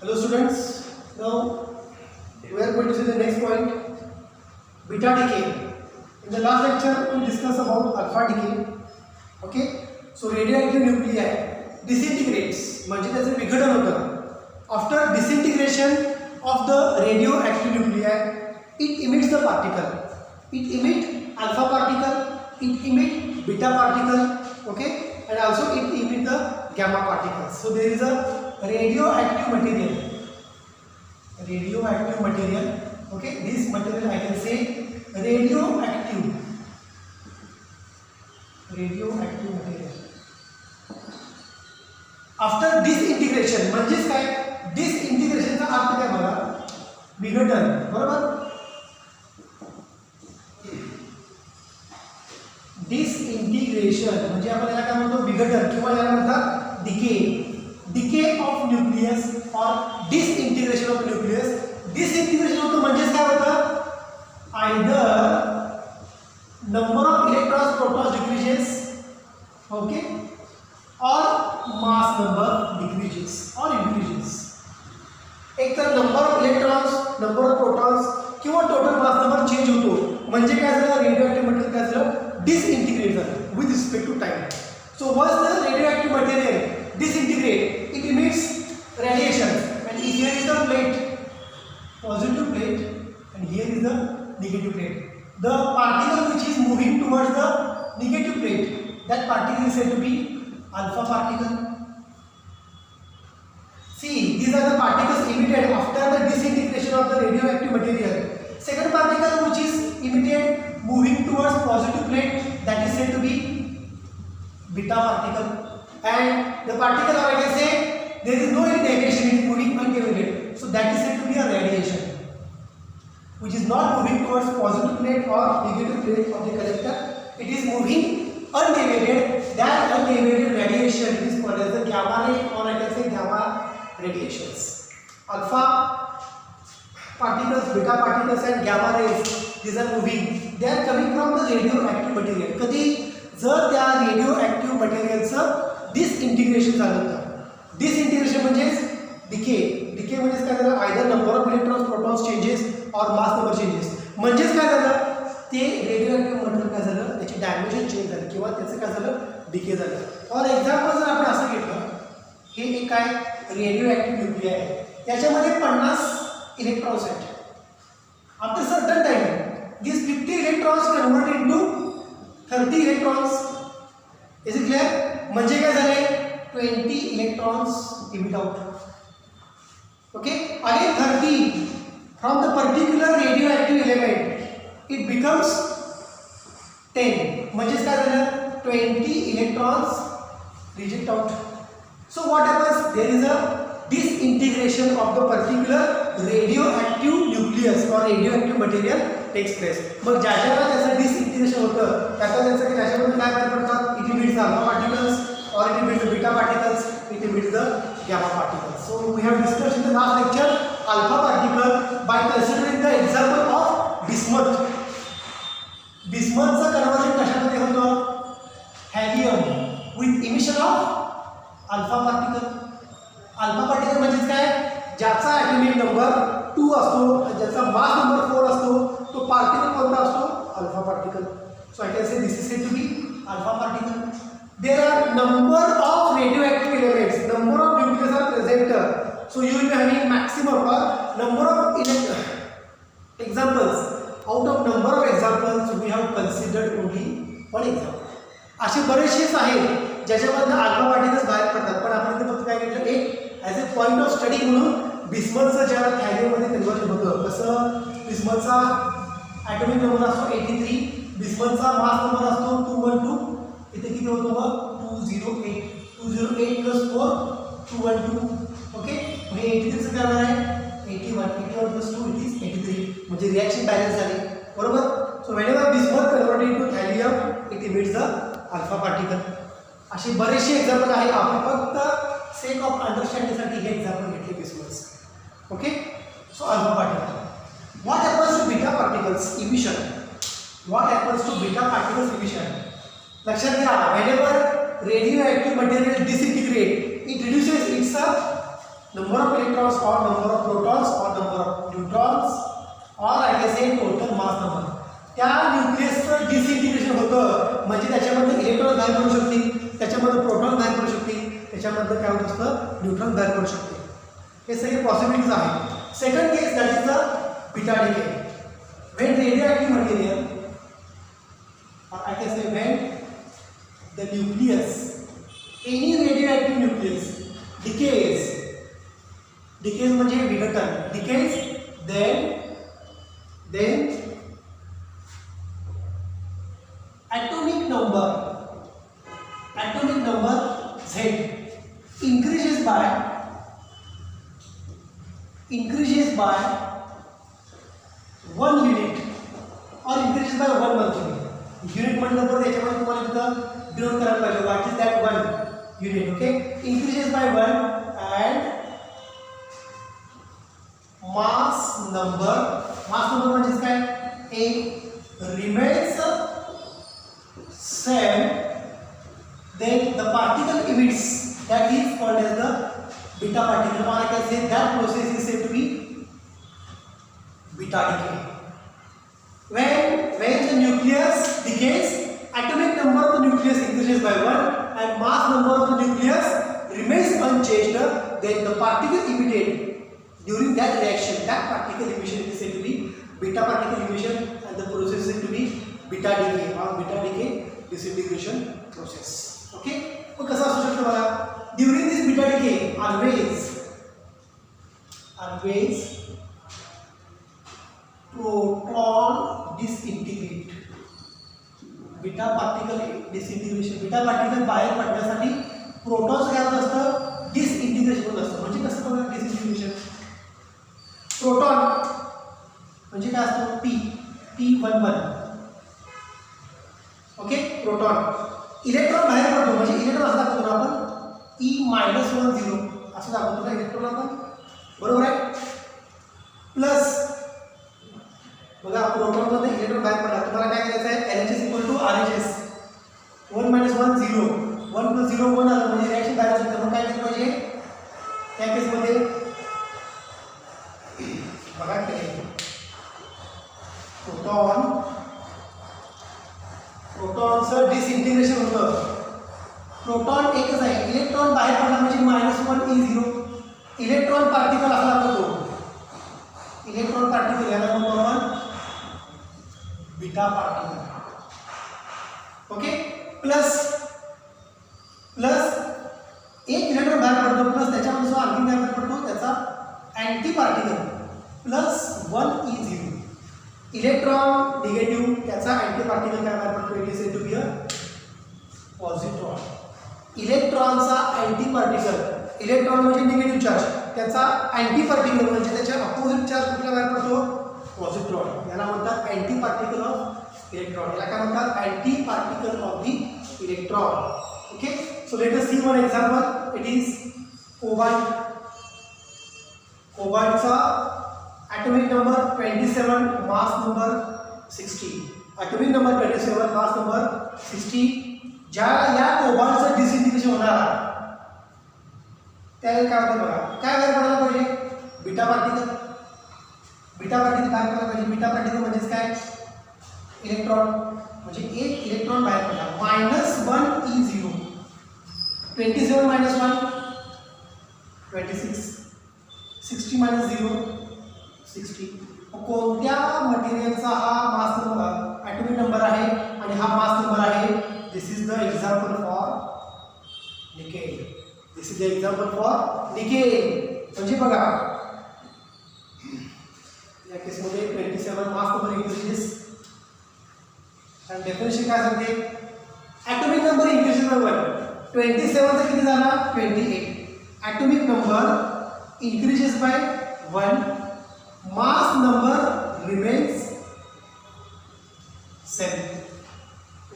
Hello students, now we are going to see the next point, beta decay. In the last lecture we discussed about alpha decay. Okay, so radioactive nuclei disintegrates, म्हणजे त्याचे विघटन होतं. After disintegration of the radioactive nuclei, it emits the particle. It emits alpha particle, it emits beta particle, okay, and also it emits the gamma particles. So there is a radioactive material, okay, this material I can say radioactive material. After disintegration, म्हणजेच काय, डिसइंटिग्रेशनचा अर्थ काय बघा, विघटन, बरोबर. डिसइंटिग्रेशन म्हणजे आपण याला काय म्हणतो, विघटन, किंवा याला म्हणतात डिके ऑफ न्यूक्लियस और डिसइंटिग्रेशन ऑफ न्यूक्लियस. डिसइंटिग्रेशन होतं म्हणजेच काय होतं, either number of electrons protons decreases, okay, और मास नंबर डिक्रीजेस और इंक्रीजेस. एक तर number of electrons, number of protons किंवा टोटल मास नंबर चेंज होतो. म्हणजे काय झालं, रेडिओएक्टिव्ह मटेरियल काय झालं, डिसइंटिग्रेट झालं with respect to time. So once the radioactive material disintegrate, it emits radiation, and here is the plate, positive plate, and here is the negative plate. The particle which is moving towards the negative plate, that particle is said to be alpha particle. See, these are the particles emitted after the disintegration of the radioactive material. Second particle which is emitted moving towards positive plate, that is said to be beta particle. And the particle, or I can say, there is no any deviation, it is moving undeviated. So that is said to be a radiation, which is not moving towards positive plate or negative plate of the collector. It is moving undeviated. That undeviated radiation is called as the gamma ray, or I can say gamma radiations. Alpha particles, beta particles, and gamma rays, these are moving. They are coming from the radioactive material. कधी जर त्या radio मटेरियलचं डिसइंटिग्रेशन झालं होतं. डिसइंटिग्रेशन म्हणजेच decay म्हणजेच काय झालं, either number of electrons protons changes और मास नंबर चेंजेस. म्हणजेच काय झालं, ते रेडिओएक्टिव्ह मटेरियल काय झालं, त्याची डायमेन्शन चेंज झाली किंवा त्याचं काय झालं, डिके झालं. फॉर एक्झाम्पल जर आपण असं घेतलं, हे एक काय रेडिओएक्टिव्ह न्यूक्लिय आहे, त्याच्यामध्ये 50 इलेक्ट्रॉन्स आहेत. After certain time this 50 electrons convert into 30 electrons. Is it clear? म्हणजे काय झाले, 20 electrons emit out. Okay, again 30 from the particular radioactive element it becomes 10. म्हणजेच काय झालं, 20 electrons reject out. So what happens, there is a disintegration of the particular radioactive nucleus or radioactive material takes place. मग ज्या ज्याला त्याचं डिसइंटिग्रेशन होतं त्याच्यामध्ये काय बाहेर पडतात, it emits the alpha particles or it emits the beta particles, it emits the gamma particles. So we have discussed in the last lecture alpha particle by considering the example of bismuth. Bismuthचं conversion कशामध्ये होतं, helium with emission of alpha particle. Alpha particle म्हणजे काय, ज्याचा atomic number 2 असतो, ज्याचा mass number 4 असतो, तो पार्टिकल कोणता असतो, alpha particle. So I can say this is said to be alpha particle. There are number of radioactive elements, number of nucleus are present. So you will be having maximum or number of examples. Out of number of examples we have considered only 1 example. असे बरेचसेच आहेत ज्याच्यामधनं alpha particles बाहेर पडतात, पण आपण इथे फक्त काय घेतलं, एक as a point of study म्हणून बिस्मथचं ज्या थॅलियममध्ये कन्वर्जन होतं, कसं बिस्मथचा ॲटॉमिक नंबर असतो 83, बिस्मथचा मास नंबर असतो 212, इथे किती होतो मग 208 प्लस 4 212. ओके, म्हणजे 83चं काय होणार आहे, 81 प्लस 2 इट इज 83. म्हणजे रिॲक्शन बॅलन्स झाली, बरोबर. So whenever bismuth converted into thallium it emits the alpha particle. असे बरेचसे एक्झाम्पल आहेत, आपण फक्त सेक ऑफ अंडरस्टँडिंगसाठी हे एक्झाम्पल घेतले bismuths. Okay, so alpha particle. What happens to beta particles emission, what happens to beta particles emission. लक्षात घ्या, whenever radioactive material disintegrate, it reduces its number of electrons or number of protons or number of neutrons or I can say total mass number. त्या न्यूक्लियसचं डिसइंटिग्रेशन होतं म्हणजे त्याच्यामध्ये electron बाहेर पडू शकतील, त्याच्यामध्ये प्रोटॉन बाहेर पडू शकतील, त्याच्यामध्ये काय होत असतं न्यूट्रॉन बाहेर पडू शकते. हे सगळे पॉसिबिलिटीज आहेत. Second case that is the beta decay. When radioactive material or I can say when the nucleus, any radioactive nucleus decays म्हणजे विघटन, decays, then atomic number Z increases by 1 unit or increases by 1 molecule. Unit म्हणलं तर याच्यामध्ये तुम्हाला तिथं denote करायला पाहिजे what is that 1 unit. Okay, increases by 1 and mass number म्हणजे काय a remains same, then the particle emits, that is called as the beta particle, or I can say that process is said to be beta decay. When the nucleus decays, atomic number of the nucleus increases by 1 and mass number of the nucleus remains unchanged, then the particle emitted during that reaction, that particle emission is said to be beta particle emission and the process is said to be beta decay or beta decay disintegration process. Okay, मग कसं असू शकतं बघा. During this beta decay always proton disintegrate. Beta particle disintegration, beta particle बाहेर पडण्यासाठी protons काय होत असतं डिसइंटिग्रेशन होत असतं. म्हणजे कसं बघा डिसइंटिग्रेशन, प्रोटॉन म्हणजे काय असतं P11. Okay, proton. इलेक्ट्रॉन बाहेर पडतो म्हणजे इलेक्ट्रॉन असं दाखवतो ना आपण E-10 असं दाखवतो ना इलेक्ट्रॉन आपण, बरोबर आहे. प्लस बघा प्रोटॉनमध्ये इलेक्ट्रॉन बाहेर पडला, तुम्हाला काय करायचं आहे LHS = RHS. 1 - 1 0, 1 + 0 1 आलं म्हणजे रिॲक्शन बाहेर असतं. मग काय केलं पाहिजे त्या केसमध्ये बघा केले प्रोटॉनचं डिसइंटिग्रेशन होतं. प्रोटॉन एकच आहे, इलेक्ट्रॉन बाहेर पडला म्हणजे -1 E0. इलेक्ट्रॉन पार्टिकल असा दाखवतो, इलेक्ट्रॉन पार्टिकल याला म्हणतो आपण बीटा पार्टिकल. ओके, प्लस एक इलेक्ट्रॉन बाहेर पडतो प्लस त्याच्यामध्ये जो आणखी बाहेर पडतो त्याचा anti particle +1 E0. Electron negative त्याचा अँटी पार्टिकल काय बाहेर पडतो, it is said to be a positron. इलेक्ट्रॉनचा अँटी पार्टिकल, इलेक्ट्रॉन म्हणजे निगेटिव्ह चार्ज, त्याचा अँटी पार्टिकल म्हणजे त्याच्या अपोजिट चार्ज कुठला बाहेर पडतो पॉझिट्रॉन. याला म्हणतात अँटी पार्टिकल ऑफ इलेक्ट्रॉन. याला काय म्हणतात anti particle of the electron. Okay, so let us see one example. It is cobalt. कोबाल्टचा atomic number 27, mass number 60. atomic number 27, mass number 60. ज्या या कोबाल्टचं डिसइंटिग्रेशन होणार त्यावेळी काय होतं बघा, काय बाहेर पडायला पाहिजे बीटा पार्टिकल. बीटा पार्टिकल बाहेर पडायला पाहिजे. बीटा पार्टिकल म्हणजेच काय इलेक्ट्रॉन, म्हणजे एक इलेक्ट्रॉन बाहेर पडला. -1 E0. 27 - 1 26. 60 - 0 60. कोणत्या मटेरियलचा हा मास नंबर ॲटॉमिक नंबर आहे आणि हा मास नंबर आहे. This is the example for decay. This is the example for decay. म्हणजे बघा या केसमध्ये 27 मास नंबर इंक्रीजेस आणि डेफिनेशन काय सांगते ॲटॉमिक नंबर इंक्रीजेस बाय 1. 27चा किती झाला 28. Atomic number increases by 1, mass number remains same.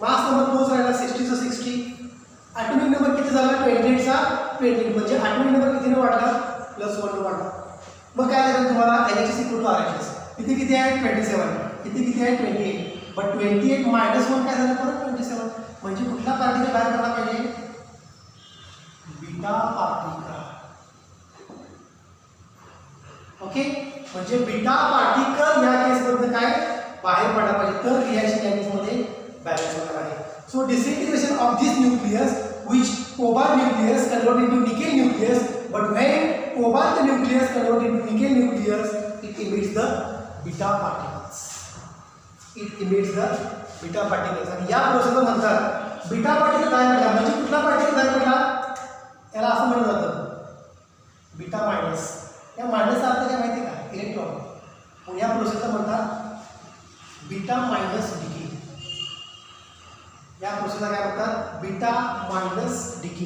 mass number तोच राहिला 60 चा 60. atomic number किती झाला 28 चा 28 म्हणजे atomic number कितीने वाढला +1 ने वाढला. मग काय झालं तुम्हाला LHS = RHS. किती आहे 27, किती आहे 28. बट 28 - 1 काय झालं परत 27. म्हणजे कुठला पार्टिकल बाहेर पडला पाहिजे बीटा पार्टिकल. ओके, म्हणजे बीटा पार्टिकल या केसमध्ये काय बाहेर पडला पाहिजे, तर रिॲक्शन या केसमध्ये बॅलन्स होणार आहे. So disintegration of this nucleus which cobalt nucleus convert into nickel nucleus, but when cobalt nucleus convert into nickel nucleus, it emits the beta particles. It emits the beta particles. आणि या प्रोसेसला म्हणतात beta particle काय पडला, म्हणजे कुठला particle काय पडला याला असं म्हणलं जातं बीटा मायनस. या मायनसचा अर्थ काय माहिती का, इलेक्ट्रॉन. मग या प्रोसेसला म्हणतात बीटा मायनस डिके. या प्रोसेसला काय म्हणतात बीटा मायनस डिके.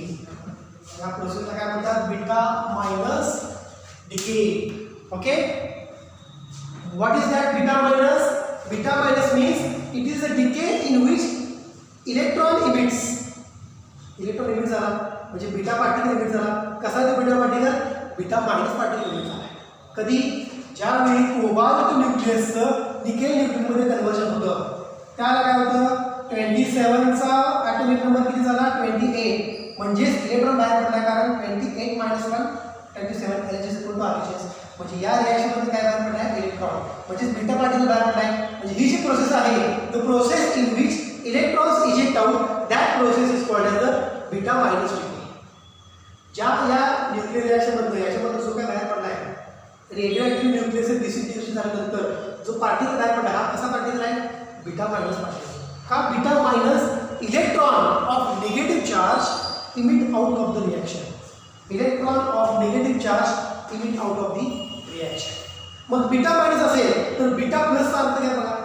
या प्रोसेसला काय म्हणतात beta minus decay. Okay, what is that beta minus? Beta minus means it is a decay in which electron emits. Electron emit झाला म्हणजे बीटा पार्टिकल इमिट झाला. कसा ते beta particle? Beta minus particle emit झाला. कधी? ज्यावेळी cobalt न्यूक्लियसचं nickel न्यूक्लियसमध्ये conversion होतं त्याला काय होतं 27चा ॲटॉमिक नंबर किती झाला 28, म्हणजेच इलेक्ट्रॉन बाहेर पडला. कारण 28 - 1 27 LHS = RHS. म्हणजे या रिॲक्शनमध्ये काय बाहेर पडलाय इलेक्ट्रॉन, म्हणजे बीटा पार्टिकल बाहेर पडलाय. म्हणजे ही जी प्रोसेस आहे the process in which electrons eject out that process is called as the beta minus decay. ज्या या न्यूक्लियर रिॲक्शनमध्ये याच्यामध्ये जो काय बाहेर पडलाय रेडिओ ॲक्टिव्ह न्यूक्लियसचं डिसइंटिग्रेशन झाल्यानंतर जो पार्टिकल बाहेर पडला हा कसा पार्टिकल आहे बीटा मायनस पार्टिकल. का? Beta minus electron of negative charge emit out of the reaction. Electron of negative charge emit out of the reaction. मग बीटा मायनस असेल तर बीटा प्लसचा अर्थ काय बघा,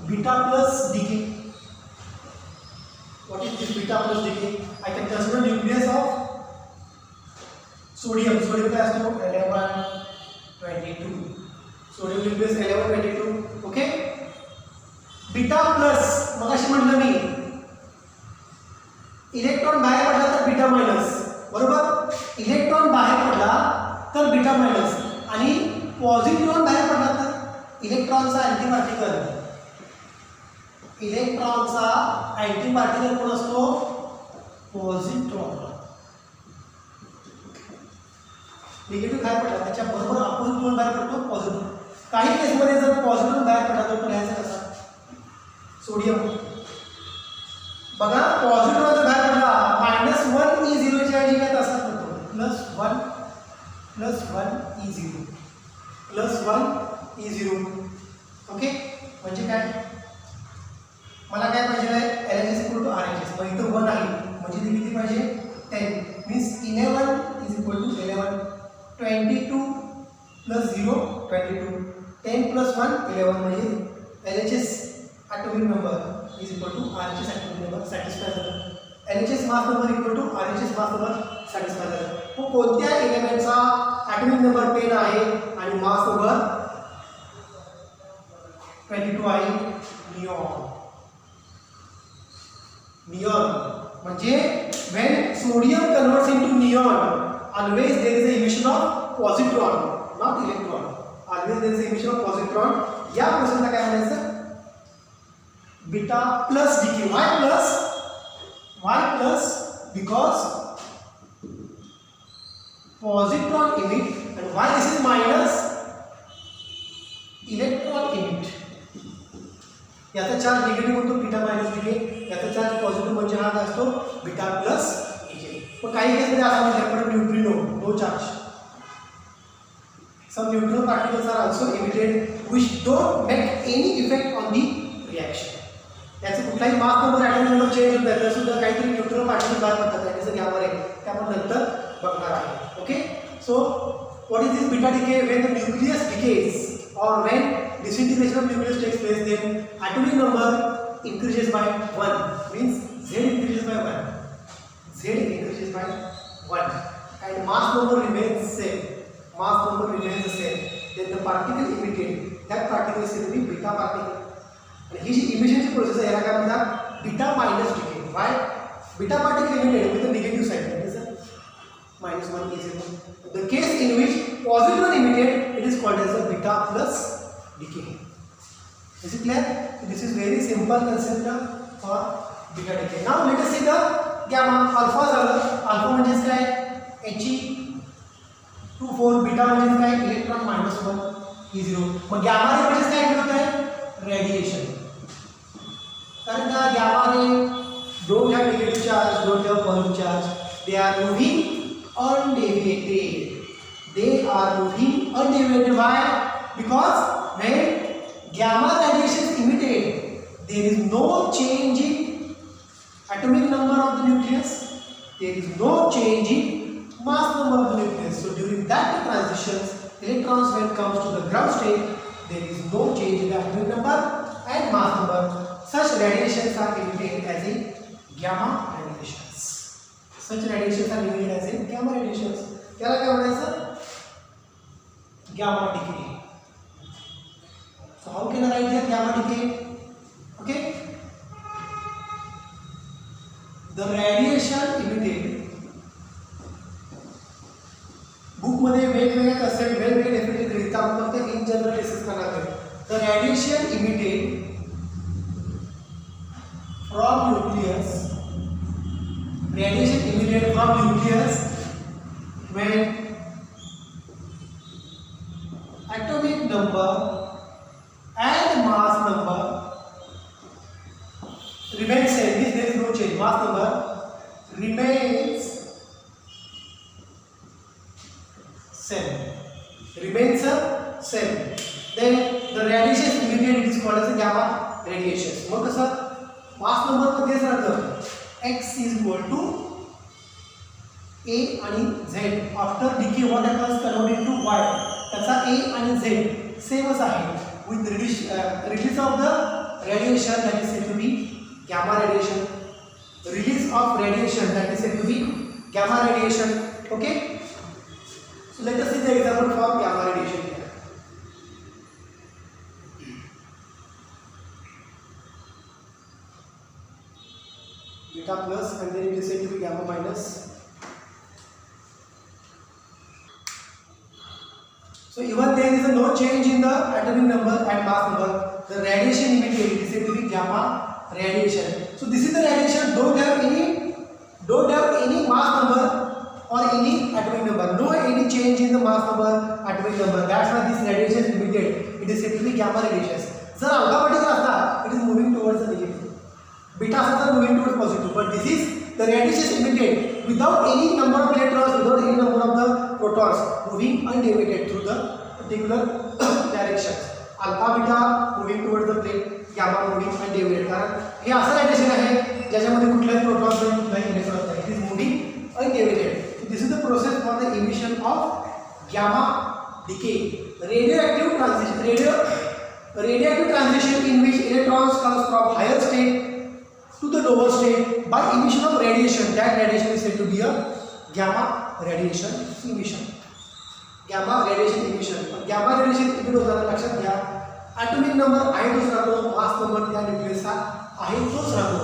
beta plus decay. What is this beta plus decay? I can consider nucleus of sodium. Sodium काय असतो 1122. Sodium nucleus 1122. Okay, beta plus मग अशी म्हटलं मी इलेक्ट्रॉन बाहेर पडला तर बीटा मायनस, बरोबर. इलेक्ट्रॉन बाहेर पडला तर बीटा मायनस आणि पॉझिट्रॉन बाहेर पडला तर इलेक्ट्रॉनचा अँटी पार्टिकल. इलेक्ट्रॉनचा अँटी पार्टिकल कोण असतो पॉझिट्रॉन. निगेटिव्ह बाहेर पडला त्याच्याबरोबर अपोजिट कोण बाहेर पडतो पॉझिटिव्ह. काही केसमध्ये जर पॉझिटिव्ह बाहेर पडला तर तो लिहायचा कसा सोडियम. बघा पॉझिटिव्ह जर बाहेर पडला -1 E0 च्या ऐवजी काय तसाच होतो +1 E0 +1 E0. ओके, म्हणजे काय मला काय पाहिजे आहे LHS = RHS. मग इथं 1 आहे म्हणजे ते किती पाहिजे 10 मीन्स 11 = 11. 22 + 0 22. 10 + 1 11 म्हणजे LHS atomic number is equal to RHS atomic number satisfy झालं. LHS mass number equal to RHS mass number satisfy झालं. मग कोणत्या एलिमेंटचा atomic number 10 आहे आणि mass number 22 आहे निऑन. निऑन म्हणजे when sodium converts into neon always there is a emission of positron not electron. always there is a emission of positron. या प्रोसेसला काय म्हणायचं beta plus decay. why plus because positron emit and why this is minus electron emit. याचा charge negative होतो beta minus decay, याचा charge positive म्हणजे हा असतो बीटा प्लस डिके. पण काही केसमध्ये असं म्हणजे neutrino no charge. some neutral particles are also emitted which don't make any effect on the reaction. याचे कुठलाही mass number atomic number change होत आहे तर सुद्धा काहीतरी न्यूट्रल पार्टिकल बाहेर पडतात त्याचं घ्यावर आहे ते आपण नंतर बघणार आहे. Okay, so what is this beta decay? When the nucleus decays or when disintegration of nucleus takes place, then atomic number increases by 1, means Z increases by 1. Z increases by 1 and mass number remains same. Mass number remains the same. Then the particle emitted, that particle is said to be beta particle. And ही जी emission process आहे याला काय म्हणतात beta minus decay. Why? Beta particle emitted with the negative sign, that is -1 is equal. The case in which positive emitted, it is called as a beta plus decay. Is it clear? So this is very simple concept for beta decay. Now let us see the gamma. Alpha झालं. Alpha म्हणजे काय? He 2 4 beta म्हणजे काय electron -1 E0. मग gamma रे म्हणजे काय होत आहे रेडिएशन. कारण का gamma ray don't have negative charge, don't have positive charge, they are moving undeviated. They are moving undeviated. Why? Because when gamma radiation is emitted, there is no change in atomic number of the nucleus, there is no change in mass number of the nucleus. So during that transitions, electrons when comes to the ground state, there is no change in the atomic number and mass number. Such radiations are emitted as a gamma radiations. Such radiations are emitted as a gamma radiations. त्याला काय म्हणायचं gamma decay. So how can I write here gamma decay? Okay. The radiation emitted. Book मध्ये वेगवेगळे concept वेगवेगळे definition देतात. आपण फक्त in general discuss करणार आहोत. The radiation emitted from nucleus, radiation emitted from nucleus when atomic number and mass number remains same, means there is no change, mass number remains same, same, then the radiation emitted is called as a gamma radiation. मग कसं mass number पण तेच राहतं x is equal to a आणि z after decay what happens converted to y त्याचा a आणि z सेमच आहे with release of the radiation that is said to be gamma radiation release of radiation that is said to be gamma radiation. Okay, so let us see the example for gamma radiation. Beta plus and then it is said to be gamma minus. So even there is no change in the atomic number and mass number, the radiation emitted is said to be gamma radiation. So this is the radiation don't have any mass number or any atomic number, no any change in the mass number, atomic number. That's why this radiation is emitted. It is said to be gamma radiation. जर alpha particle असता, it is moving towards the negative. Beta are moving towards positive, but this is the radiation emitted without any number of electrons, without any number of the protons moving undeviated through the particular direction. Alpha beta moving towards the plane, gamma moving undeviated. कारण हे असं radiation आहे ज्याच्यामध्ये कुठल्याही protons नाही कुठल्याही electrons नाही. It is moving undeviated. So this is the process for the emission of gamma decay. Radioactive transition in which electrons comes from higher state to the lower state by emission of radiation. That radiation is said to be a gamma radiation emission. Gamma radiation emission. Gamma radiation emission होताना लक्षात घ्या atomic number आहे तोच राहतो, mass number त्या न्यूक्लियसचा आहे तोच राहतो.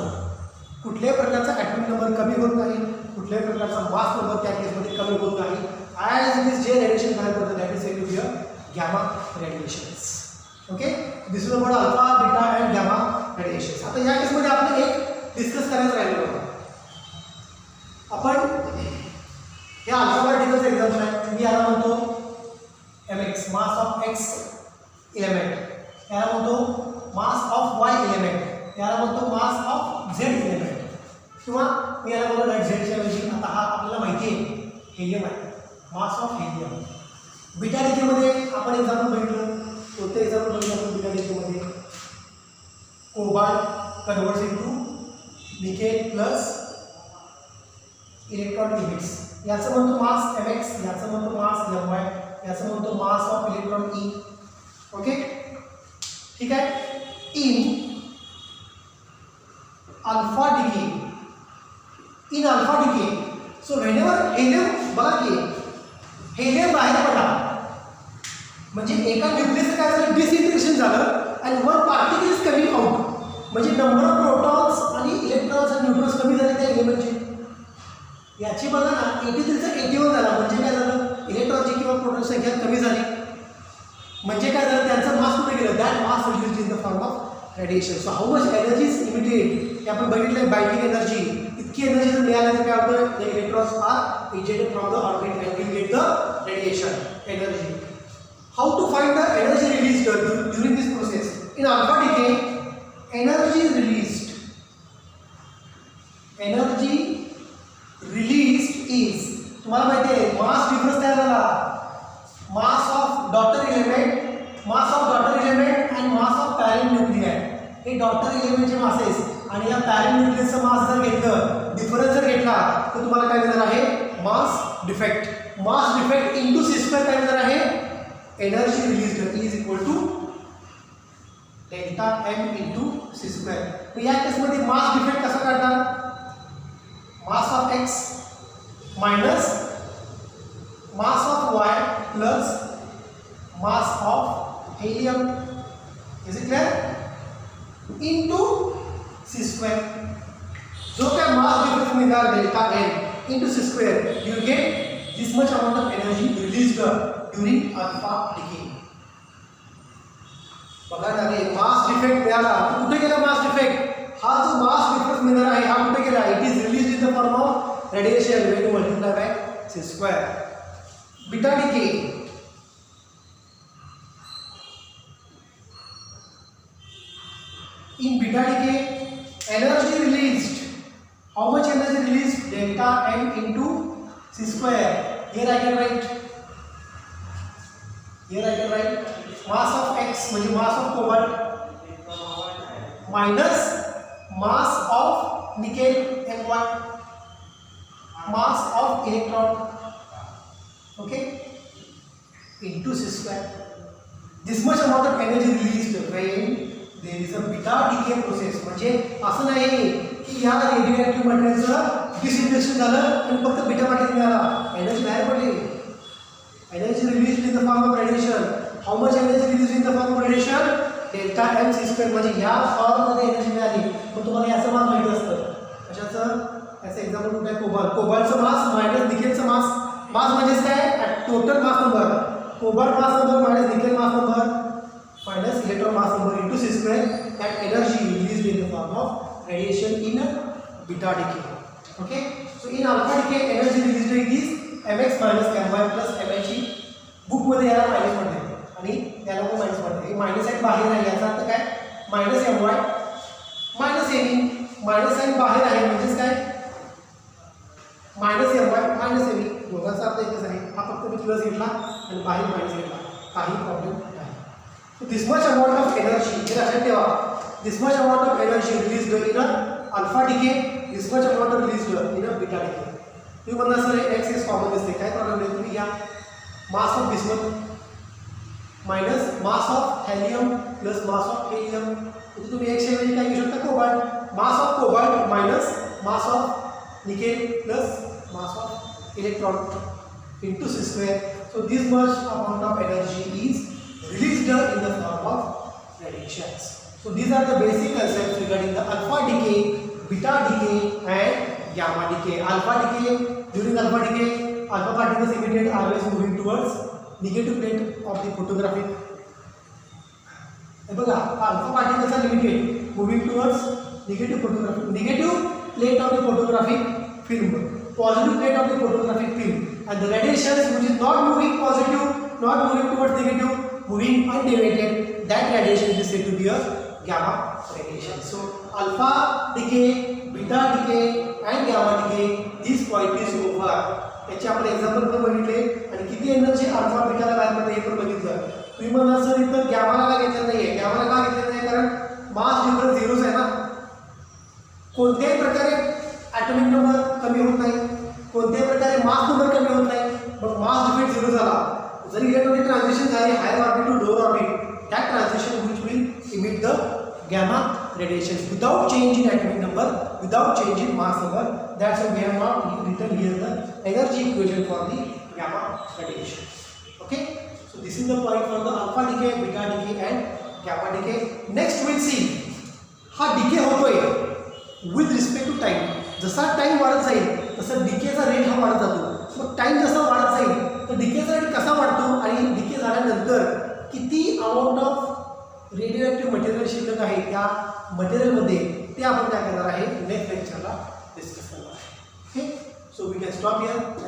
कुठल्याही प्रकारचा atomic number कमी होत नाही, कुठल्याही प्रकारचा mass number त्या केसमध्ये कमी होत नाही. As it is जे radiation बाहेर पडतं that is said to be a gamma radiations. Okay, this is about alpha, beta and gamma radiations. आता या केसमध्ये आपण एक डिस्कस करायचं राहिलं बघा. आपण हे अल्फा पार्टिकलचं एक्झाम्पल आहे. मी याला म्हणतो mx mass of x element, याला म्हणतो मास ऑफ y एलिमेंट, याला म्हणतो मास ऑफ z एलिमेंट, किंवा मी याला म्हणतो z च्या ऐवजी आता हा आपल्याला माहिती आहे हेलियम आहे, मास ऑफ हेलियम. बीटा डिकेमध्ये आपण एक्झाम्पल बघितलं, कोणतं एक्झाम्पल बघितलं आपण बीटा डिकेमध्ये? Cobalt converts into nickel plus electron emits. याचं म्हणतो मास mx, याचं म्हणतो मास my, याचं म्हणतो मास ऑफ इलेक्ट्रॉन e. ओके, ठीक आहे. In alpha decay, in alpha decay, so whenever helium, बघा की हेलियम बाहेर पडला म्हणजे एका न्यूक्लियसचं काय झालं, डिसइंटिग्रेशन झालं आणि one particle is coming out, म्हणजे नंबर ऑफ प्रोटॉन्स आणि इलेक्ट्रॉन्स आणि न्यूट्रॉन्स कमी झाले त्या एलिमेंटचे. याची बघा ना 83 चा 81 झाला, म्हणजे काय झालं, इलेक्ट्रॉनची किंवा प्रोटॉन संख्या कमी झाली. म्हणजे काय झालं, त्यांचं मास कुठे गेलं, that mass will use in the form of radiation. So how much energy is emitted हे आपण बघितलं, बाइंडिंग एनर्जी इतकी एनर्जी जर मिळाली तर काय होतं, the electrons are ejected from the orbit and will get the radiation energy. How to find the energy released during this process? In alpha decay energy released is, तुम्हाला माहिती आहे mass difference तयार झाला. Mass of daughter element and mass of parent nuclear. हे daughter एलिमेंटचे masses आणि या parent न्यूक्लियसचा मास जर घेतलं, डिफरन्स जर घेतला तर तुम्हाला काय मिळणार आहे, mass defect. Mass defect into C square काय मिळणार आहे, energy released is equal to delta M into C square. तर या केसमध्ये मास डिफेक्ट कसा काढणार, mass of X minus mass of Y plus mass of helium is it clear into C square. जो काय मास डिफरन्स मिळणार delta M into C square, you get this much amount of energy released during alpha decay. बघा ना रे, mass defect मिळाला, कुठे गेला mass defect? हा जो मास डिफरन्स मिळणार आहे हा कुठे गेला, it is released in the form of radiation when you multiply by C square. Beta decay, in beta decay energy released, how much energy released, delta m into c square. Here I can write mass of x म्हणजे mass of cobalt minus mass of nickel my mass of electron, okay, into c square. This much amount of energy released when there is a beta decay process. म्हणजे असं नाही की या radioactive मटेरियलचं डिसइंटिग्रेशन झालं आणि फक्त beta material मिळाला, energy बाहेर पडली. Energy released in the form of radiation. How much energy released in the form of radiation, delta M C square. म्हणजे या फॉर्ममध्ये एनर्जी मिळाली. पण तुम्हाला याचं मास माहिती असतं, कशाचं, याचं एक्झाम्पल कुठे आहे, कोबाल्ट. कोबाल्टचं मास मायनस निकेलचं मास. मास म्हणजेच काय, total mass number. Cobalt mass number minus nickel mass number minus electron mass number into c square, and energy released in the form of radiation in beta decay. Okay, so in alpha decay energy released is mx minus my plus mhe. Book मध्ये याला minus पडते आणि याला पण minus पडते. हे minus sign बाहेर आहे, याचा अर्थ काय, minus my minus me. Minus sign बाहेर आहे म्हणजेच काय, मायनस my मायनस me. दोघांचा अर्थ एकच आहे. हा फक्त मी प्लस घेतला आणि बाहेर मायनस घेतला, काही प्रॉब्लेम नाही. This much amount of energy, हे लक्षात ठेवा, this much amount of energy released in a alpha decay, this much amount of released in a beta decay. तुम्ही म्हणणार सर एक्स इज कॉमन दिसते, काय प्रॉब्लेम नाही. तुम्ही घ्या mass of bismuth minus mass of helium plus mass of helium. इथे तुम्ही X ऐवजी काय घेऊ शकता, cobalt. Mass of cobalt minus mass of nickel plus mass of electron into C square. So this much amount of energy is released in the form of radiations. So these are the basic concepts regarding the alpha decay, beta decay and gamma decay. Alpha decay, during alpha decay, alpha particles emitted always moving towards negative plate of the photographic. बघा, alpha particles are limited moving towards negative plate of the photographic film, positive plate of the photographic film, and the radiations which is not moving positive, not moving towards negative, moving undivided, that radiation is said to be a gamma radiation. So alpha decay, beta decay and gamma decay, these qualities over. याचे आपण example पण बघितले आणि किती energy alpha बीटाला बाहेर पडते हे पण बघितलं. तुम्ही म्हणणार सर इथं गॅमाला का घेतलं नाहीये, गॅमाला का घेतलं नाही, कारण मास डिफरन्स झिरोच आहे ना. कोणत्याही प्रकारे ॲटॉमिक नंबर कमी होत नाही, कोणत्याही प्रकारे मास नंबर कमी होत नाही. मग मास डिफेक्ट झिरो झाला. जर इलेक्ट्रॉनिक ट्रान्झिशन झाली higher orbit to lower orbit, that transition which will emit the gamma radiations without change in atomic number, without change in mass number. That's why we have not written here the energy equation for the gamma radiation. Okay, so this is the point for the alpha decay, beta decay and gamma decay. Next we'll see हा decay होतोय with respect to time. जसा time वाढत जाईल तसा डिकेचा rate हा वाढत जातो. मग टाइम जसा वाढत जाईल तर डिकेचा रेट कसा वाढतो आणि डिके झाल्यानंतर किती अमाऊंट ऑफ रेडिओएक्टिव्ह मटेरियल शिल्लक आहे त्या मटेरियलमध्ये, ते आपण काय करणार आहे नेक्स्ट लेक्चरला डिस्कस करणार. Stop here.